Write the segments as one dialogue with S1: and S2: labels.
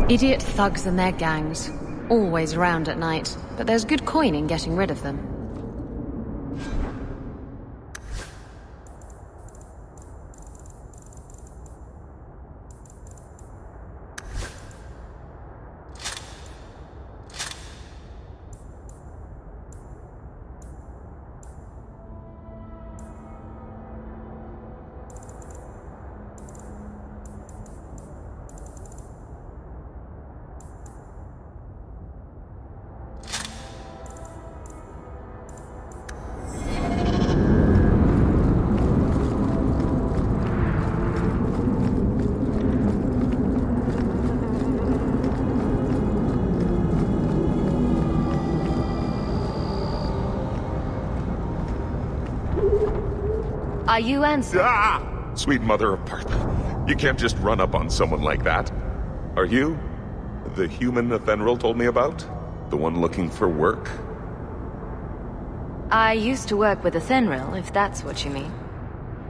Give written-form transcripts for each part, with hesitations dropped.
S1: Idiot thugs and their gangs. Always around at night, but there's good coin in getting rid of them.
S2: Are you answering?
S3: Ah! Sweet mother of Parth. You can't just run up on someone like that. Are you the human Athenril told me about? The one looking for work?
S2: I used to work with Athenril, if that's what you mean.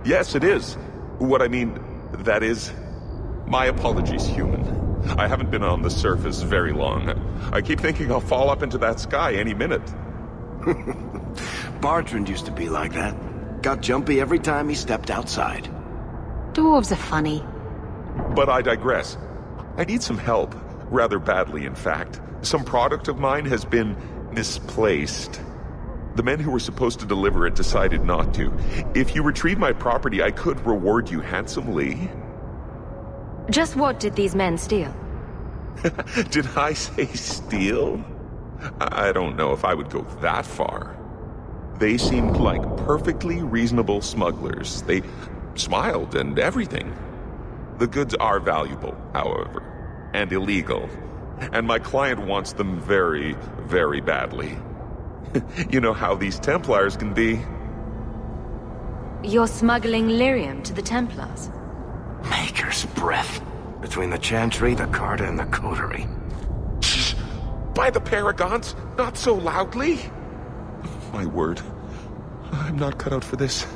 S3: Yes, it is. What I mean, that is... My apologies, human. I haven't been on the surface very long. I keep thinking I'll fall up into that sky any minute.
S4: Bartrand used to be like that. Got jumpy every time he stepped outside.
S1: Dwarves are funny.
S3: But I digress. I need some help. Rather badly, in fact. Some product of mine has been misplaced. The men who were supposed to deliver it decided not to. If you retrieve my property, I could reward you handsomely.
S2: Just what did these men steal?
S3: Did I say steal? I don't know if I would go that far. They seemed like perfectly reasonable smugglers. They smiled and everything. The goods are valuable, however, and illegal. And my client wants them very, very badly. You know how these Templars can be.
S2: You're smuggling lyrium to the Templars?
S4: Maker's breath. Between the Chantry, the Carta, and the Coterie.
S3: Shh! By the Paragons, not so loudly! My word. I'm not cut out for this.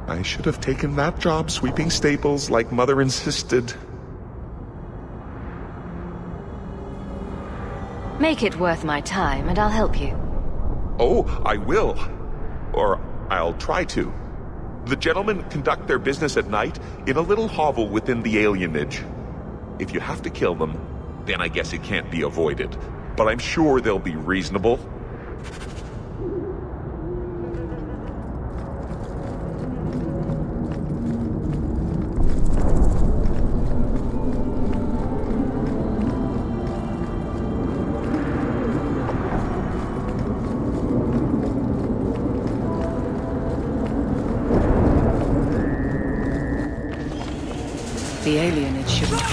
S3: I should have taken that job sweeping stables like Mother insisted.
S2: Make it worth my time, and I'll help you.
S3: Oh, I will. Or I'll try to. The gentlemen conduct their business at night in a little hovel within the alienage. If you have to kill them, then I guess it can't be avoided. But I'm sure they'll be reasonable.
S1: The alienage shouldn't be.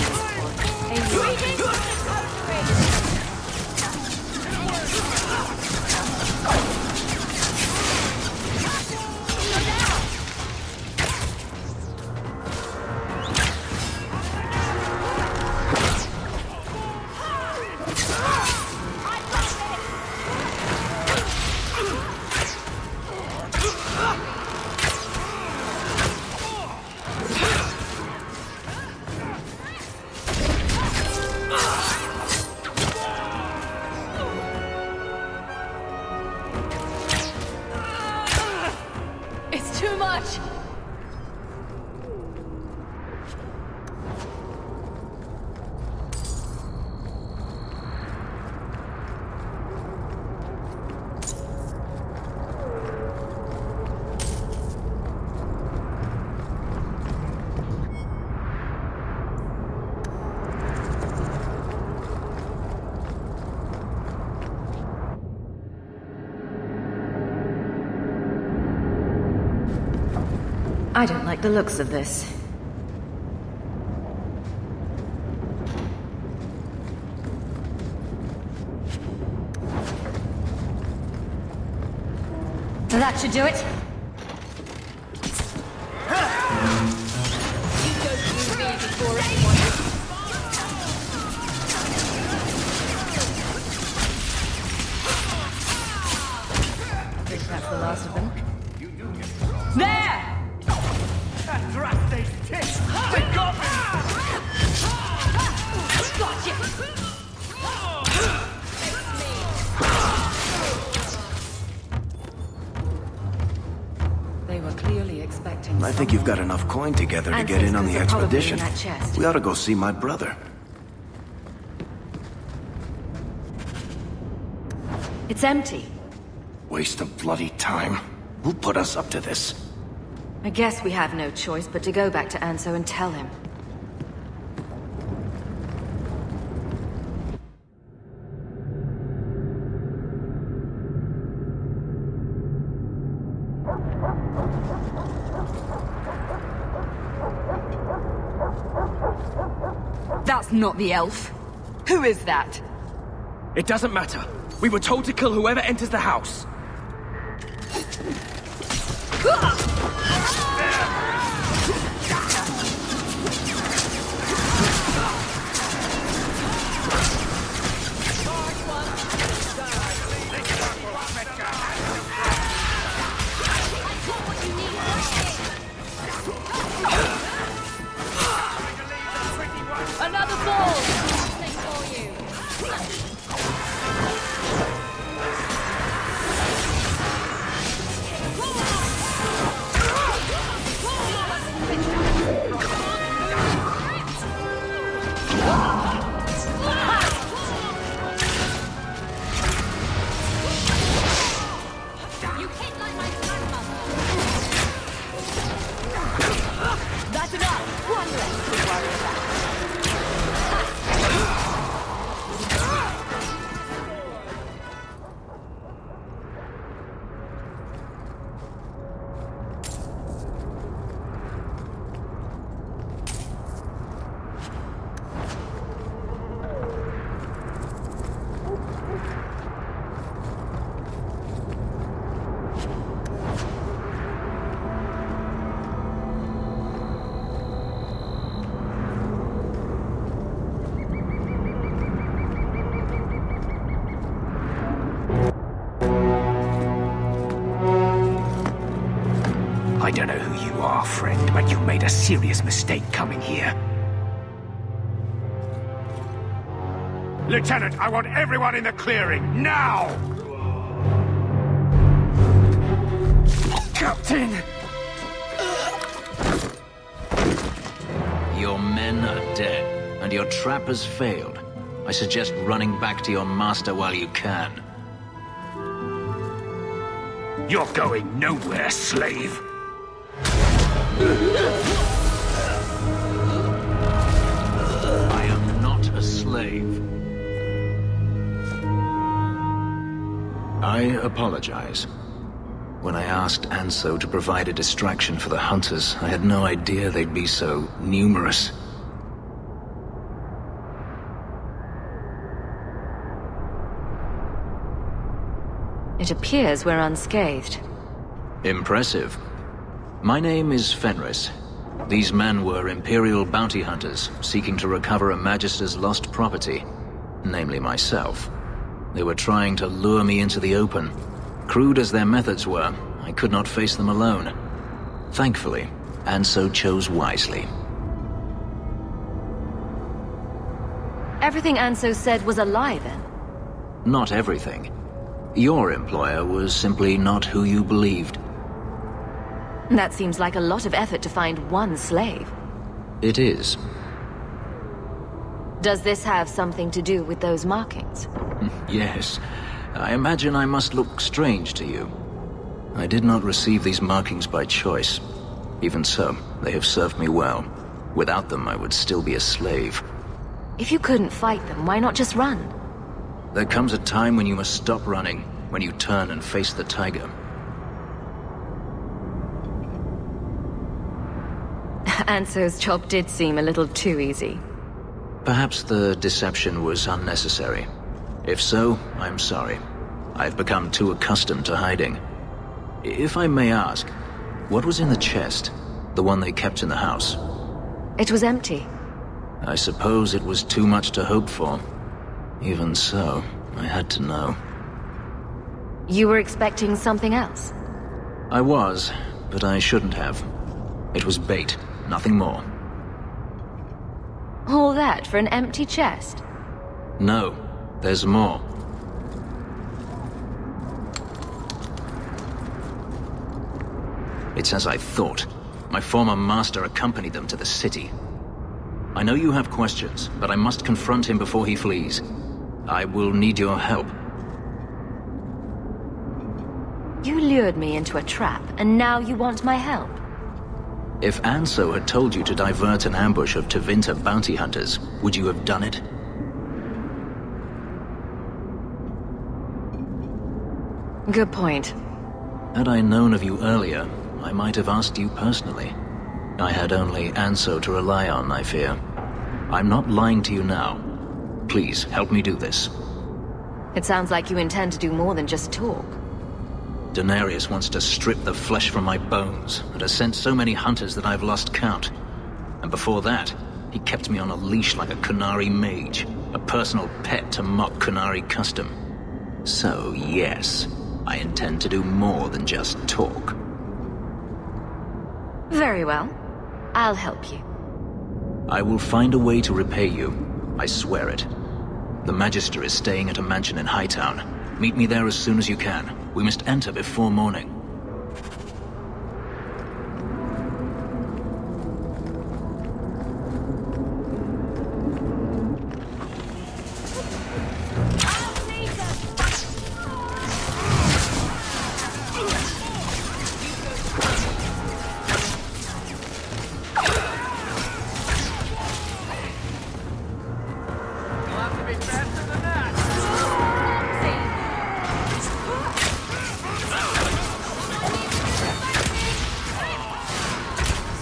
S2: Too much!
S1: I don't like the looks of this.
S2: That should do it.
S1: I think that's the last of them.
S2: There!
S5: That drastic tits! They got me!
S2: Gotcha!
S4: think you've got enough coin together to get in on the
S2: Ancestors are probably
S4: expedition.
S2: in that chest.
S4: We ought to go see my brother.
S2: It's empty.
S4: Waste of bloody time. Who put us up to this?
S2: I guess we have no choice but to go back to Anso and tell him. That's not the elf. Who is that?
S6: It doesn't matter. We were told to kill whoever enters the house.
S2: Another ball! That's enough! One less to worry about.
S7: I don't know who you are, friend, but you made a serious mistake coming here.
S5: Lieutenant, I want everyone in the clearing, now!
S7: Captain!
S8: Your men are dead, and your trap has failed. I suggest running back to your master while you can.
S7: You're going nowhere, slave!
S8: I am not a slave. I apologize. When I asked Anso to provide a distraction for the hunters, I had no idea they'd be so numerous.
S2: It appears we're unscathed.
S8: Impressive. My name is Fenris. These men were Imperial bounty hunters, seeking to recover a Magister's lost property, namely myself. They were trying to lure me into the open. Crude as their methods were, I could not face them alone. Thankfully, Anso chose wisely.
S2: Everything Anso said was a lie, then?
S8: Not everything. Your employer was simply not who you believed.
S2: That seems like a lot of effort to find one slave.
S8: It is.
S2: Does this have something to do with those markings?
S8: Yes. I imagine I must look strange to you. I did not receive these markings by choice. Even so, they have served me well. Without them, I would still be a slave.
S2: If you couldn't fight them, why not just run?
S8: There comes a time when you must stop running, when you turn and face the tiger.
S2: Anso's job did seem a little too easy.
S8: Perhaps the deception was unnecessary. If so, I'm sorry. I've become too accustomed to hiding. If I may ask, what was in the chest? The one they kept in the house?
S2: It was empty.
S8: I suppose it was too much to hope for. Even so, I had to know.
S2: You were expecting something else?
S8: I was, but I shouldn't have. It was bait, nothing more.
S2: All that for an empty chest?
S8: No, there's more. It's as I thought. My former master accompanied them to the city. I know you have questions, but I must confront him before he flees. I will need your help.
S2: You lured me into a trap, and now you want my help?
S8: If Anso had told you to divert an ambush of Tevinter bounty hunters, would you have done it?
S2: Good point.
S8: Had I known of you earlier, I might have asked you personally. I had only Anso to rely on, I fear. I'm not lying to you now. Please, help me do this.
S2: It sounds like you intend to do more than just talk.
S8: Denarius wants to strip the flesh from my bones, and has sent so many hunters that I've lost count. And before that, he kept me on a leash like a Kunari mage, a personal pet to mock Kunari custom. So, yes, I intend to do more than just talk.
S2: Very well. I'll help you.
S8: I will find a way to repay you. I swear it. The Magister is staying at a mansion in Hightown. Meet me there as soon as you can. We must enter before morning.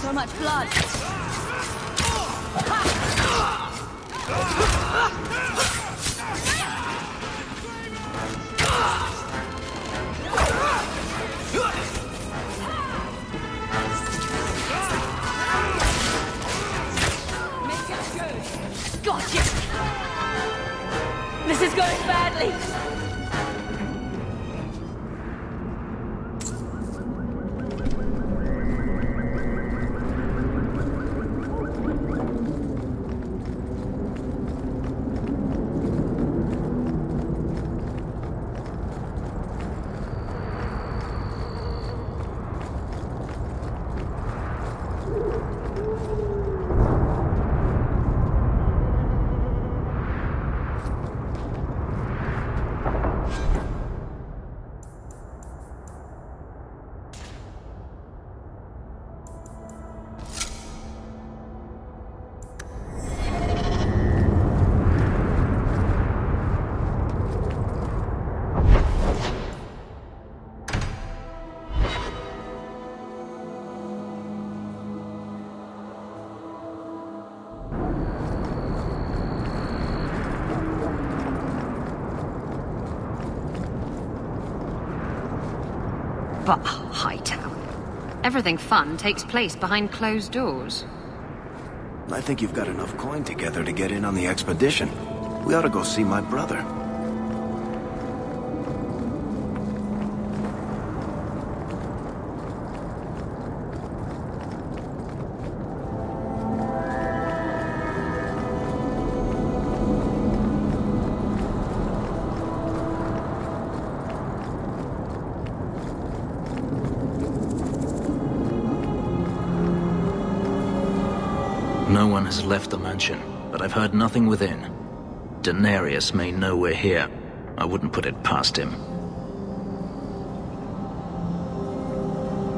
S2: So much blood. Gotcha. This is going badly.
S1: But Hightown. Everything fun takes place behind closed doors.
S4: I think you've got enough coin together to get in on the expedition. We ought to go see my brother.
S8: No one has left the mansion, but I've heard nothing within. Denarius may know we're here. I wouldn't put it past him.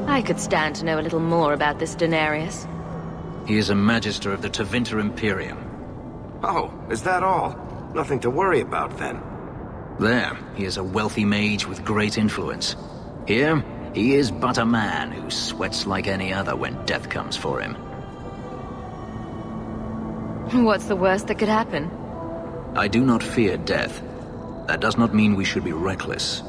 S2: I could stand to know a little more about this Denarius.
S8: He is a Magister of the Tevinter Imperium.
S4: Oh, is that all? Nothing to worry about then.
S8: There, he is a wealthy mage with great influence. Here, he is but a man who sweats like any other when death comes for him.
S2: What's the worst that could happen?
S8: I do not fear death. That does not mean we should be reckless.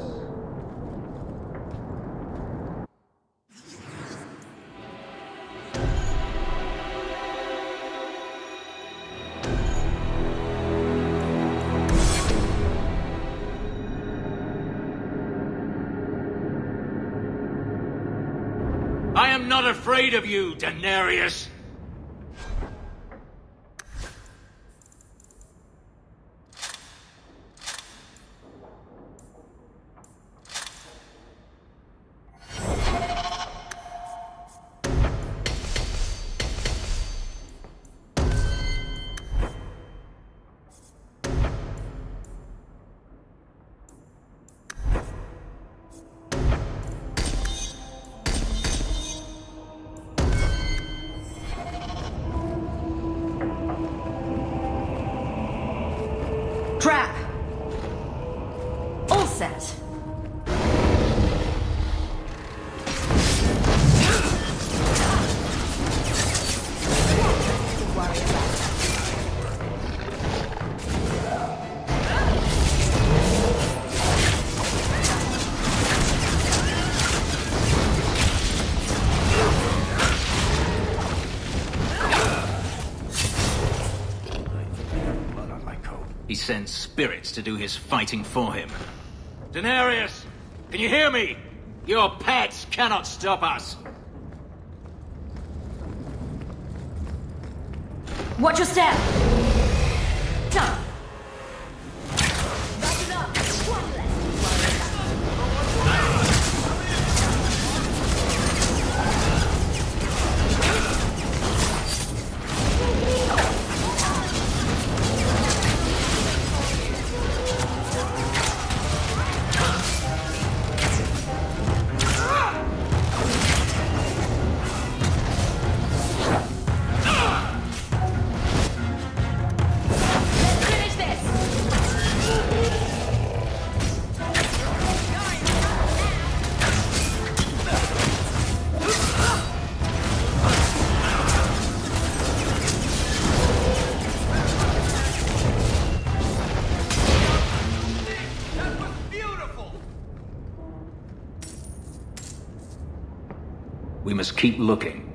S7: I am not afraid of you, Denarius.
S8: He sends spirits to do his fighting for him. Daenerys! Can you hear me? Your pets cannot stop us!
S2: Watch your step! Done!
S8: We must keep looking.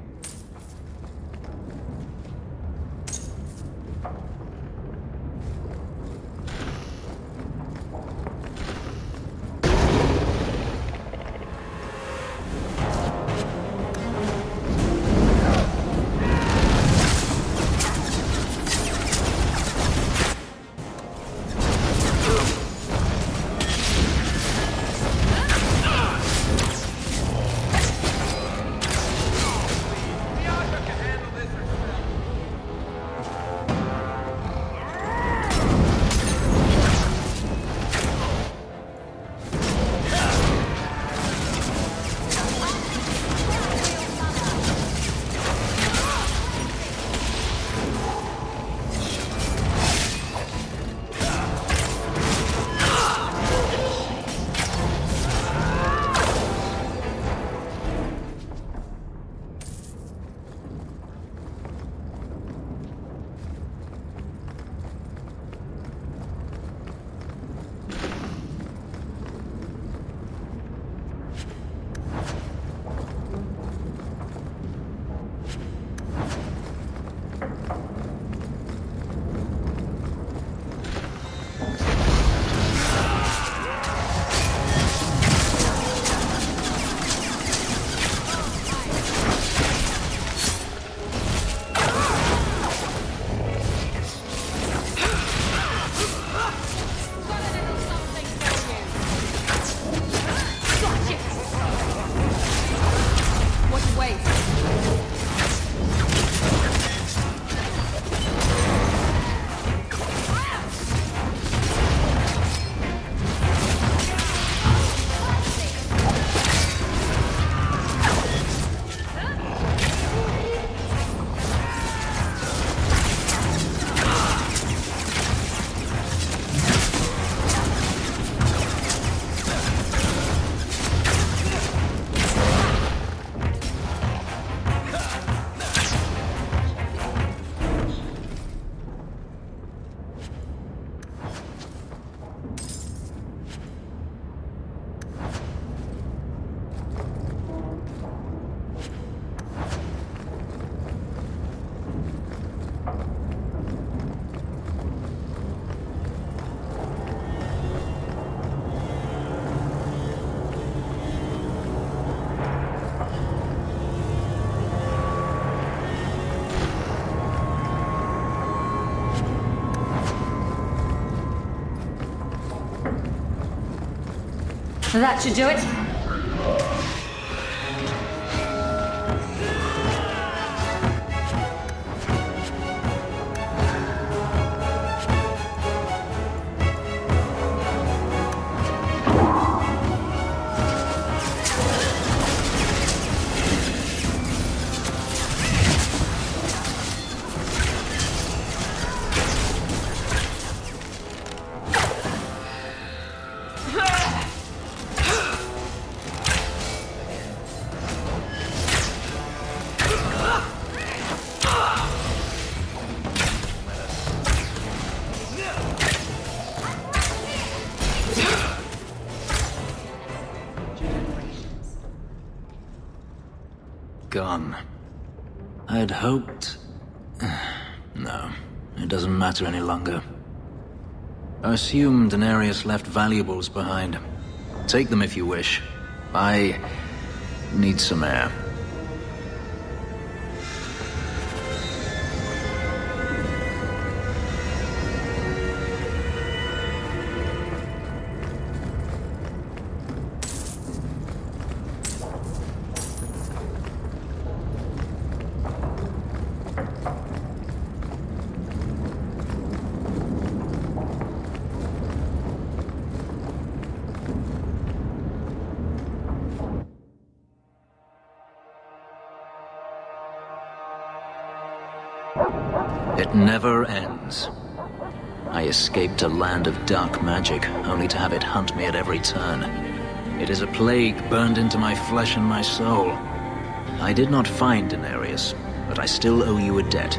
S2: That should do it.
S8: Gone. I'd hoped... No, it doesn't matter any longer. Assume Daenerys left valuables behind. Take them if you wish. I need some air. It never ends. I escaped a land of dark magic, only to have it hunt me at every turn. It is a plague burned into my flesh and my soul. I did not find Daenerys, but I still owe you a debt.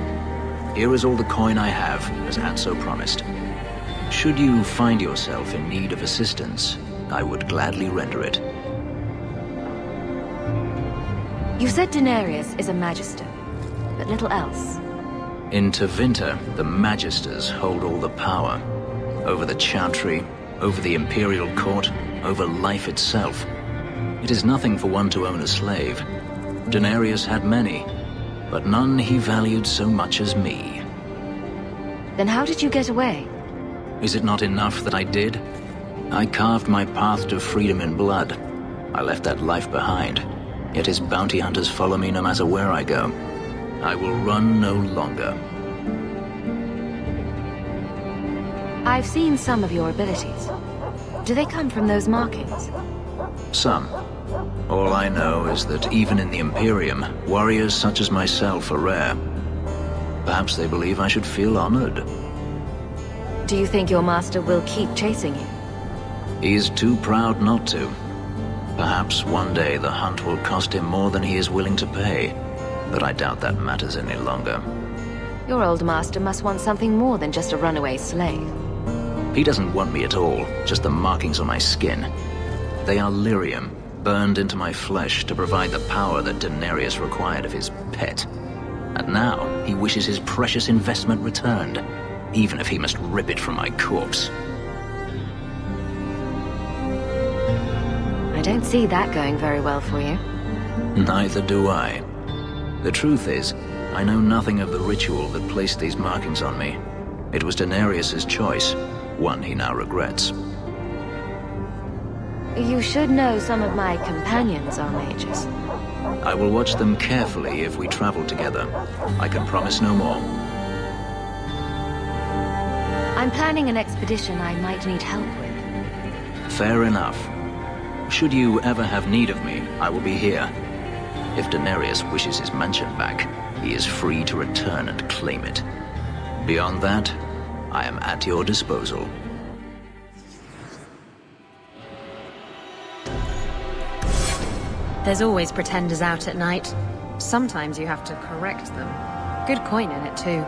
S8: Here is all the coin I have, as Anso promised. Should you find yourself in need of assistance, I would gladly render it.
S2: You said Daenerys is a Magister, but little else.
S8: In Tevinter, the Magisters hold all the power. Over the Chantry, over the Imperial Court, over life itself. It is nothing for one to own a slave. Daenerys had many, but none he valued so much as me.
S2: Then how did you get away?
S8: Is it not enough that I did? I carved my path to freedom in blood. I left that life behind, yet his bounty hunters follow me no matter where I go. I will run no longer.
S2: I've seen some of your abilities. Do they come from those markings?
S8: Some. All I know is that even in the Imperium, warriors such as myself are rare. Perhaps they believe I should feel honored.
S2: Do you think your master will keep chasing you?
S8: He is too proud not to. Perhaps one day the hunt will cost him more than he is willing to pay. But I doubt that matters any longer.
S2: Your old master must want something more than just a runaway slave.
S8: He doesn't want me at all, just the markings on my skin. They are lyrium, burned into my flesh to provide the power that Daenerys required of his pet. And now, he wishes his precious investment returned, even if he must rip it from my corpse.
S2: I don't see that going very well for you.
S8: Neither do I. The truth is, I know nothing of the ritual that placed these markings on me. It was Daenerys' choice, one he now regrets.
S2: You should know some of my companions are mages.
S8: I will watch them carefully if we travel together. I can promise no more.
S2: I'm planning an expedition I might need help with.
S8: Fair enough. Should you ever have need of me, I will be here. If Daenerys wishes his mansion back, he is free to return and claim it. Beyond that, I am at your disposal.
S1: There's always pretenders out at night. Sometimes you have to correct them. Good coin in it, too.